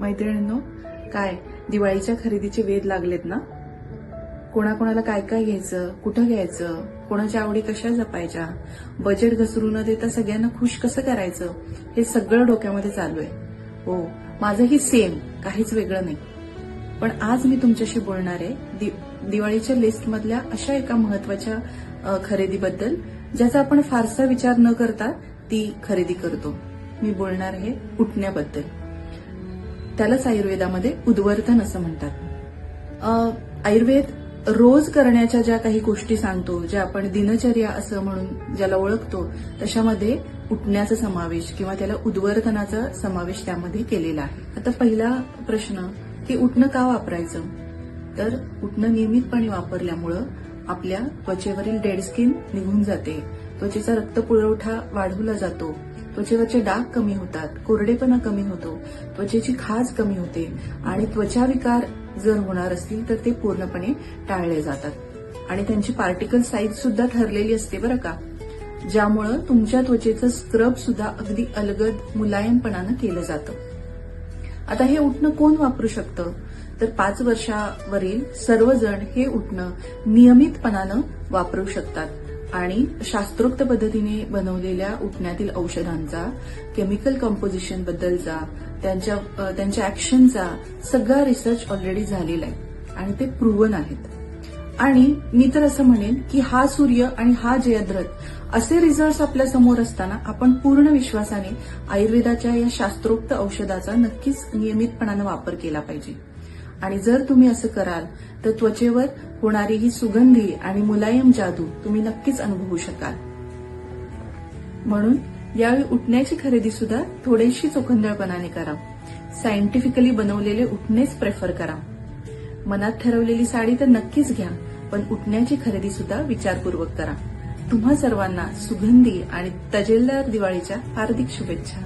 मैत्रिणींनो, काय दिवाळीच्या खरेदीचे वेध लागलेत ना? कोणाकोणाला काय काय घ्यायचं, कुठं घ्यायचं, कोणाच्या आवडी कशा जपायच्या, बजेट घसरू न देता सगळ्यांना खुश कसं करायचं, हे सगळं डोक्यामध्ये चालू आहे. हो, माझंही सेम, काहीच वेगळं नाही. पण आज मी तुमच्याशी बोलणार आहे दिवाळीच्या लिस्टमधल्या अशा एका महत्वाच्या खरेदीबद्दल, ज्याचा आपण फारसा विचार न करता ती खरेदी करतो. मी बोलणार आहे उटण्याबद्दल. त्यालाच आयुर्वेदामध्ये उद्वर्तन असं म्हणतात. आयुर्वेद रोज करण्याच्या ज्या काही गोष्टी सांगतो, ज्या आपण दिनचर्या असं म्हणून ज्याला ओळखतो, तशामध्ये उठण्याचा समावेश किंवा त्याला उद्वर्तनाचा समावेश त्यामध्ये केलेला आहे. आता पहिला प्रश्न की उठणं का वापरायचं? तर उठणं नियमितपणे वापरल्यामुळं आपल्या त्वचेवरील डेड स्किन निघून जाते, त्वचेचा रक्तपुरवठा वाढवला जातो, त्वचेवरचे डाग कमी होतात, कोरडेपणा कमी होतो, त्वचेची खाज कमी होते आणि त्वचा विकार जर होणार असतील तर ते पूर्णपणे टाळले जातात. आणि त्यांची पार्टिकल साईज सुद्धा ठरलेली असते बरं का, ज्यामुळं तुमच्या त्वचेचं स्क्रब सुद्धा अगदी अलगद मुलायमपणानं केलं जातं. आता हे उठणं कोण वापरू शकतं? तर 5 वर्षावरील सर्वजण हे उठणं नियमितपणानं वापरू शकतात. आणि शास्त्रोक्त पद्धतीने बनवलेल्या उठण्यातील औषधांचा, केमिकल कंपोजिशन बद्दलचा, त्यांच्या ऍक्शनचा सगळा रिसर्च ऑलरेडी झालेला आहे आणि ते प्रूव्हन आहेत. आणि मी तर असं म्हणेन की हा सूर्य आणि हा जयद्रथ असे रिझल्ट्स आपल्या समोर असताना आपण पूर्ण विश्वासाने आयुर्वेदाच्या या शास्त्रोक्त औषधाचा नक्कीच नियमितपणानं वापर केला पाहिजे. आणि जर तुम्ही असं कराल तर त्वचेवर होणारी ही सुगंधी आणि मुलायम जादू तुम्ही नक्कीच अनुभवू शकाल. म्हणून यावेळी उठण्याची खरेदी सुद्धा थोडीशी चोखंदळपणाने करा. सायंटिफिकली बनवलेले उठणेच प्रेफर करा. मनात ठरवलेली साडी तर नक्कीच घ्या, पण उठण्याची खरेदी सुद्धा विचारपूर्वक करा. तुम्हा सर्वांना सुगंधी आणि तजेलदार दिवाळीच्या हार्दिक शुभेच्छा.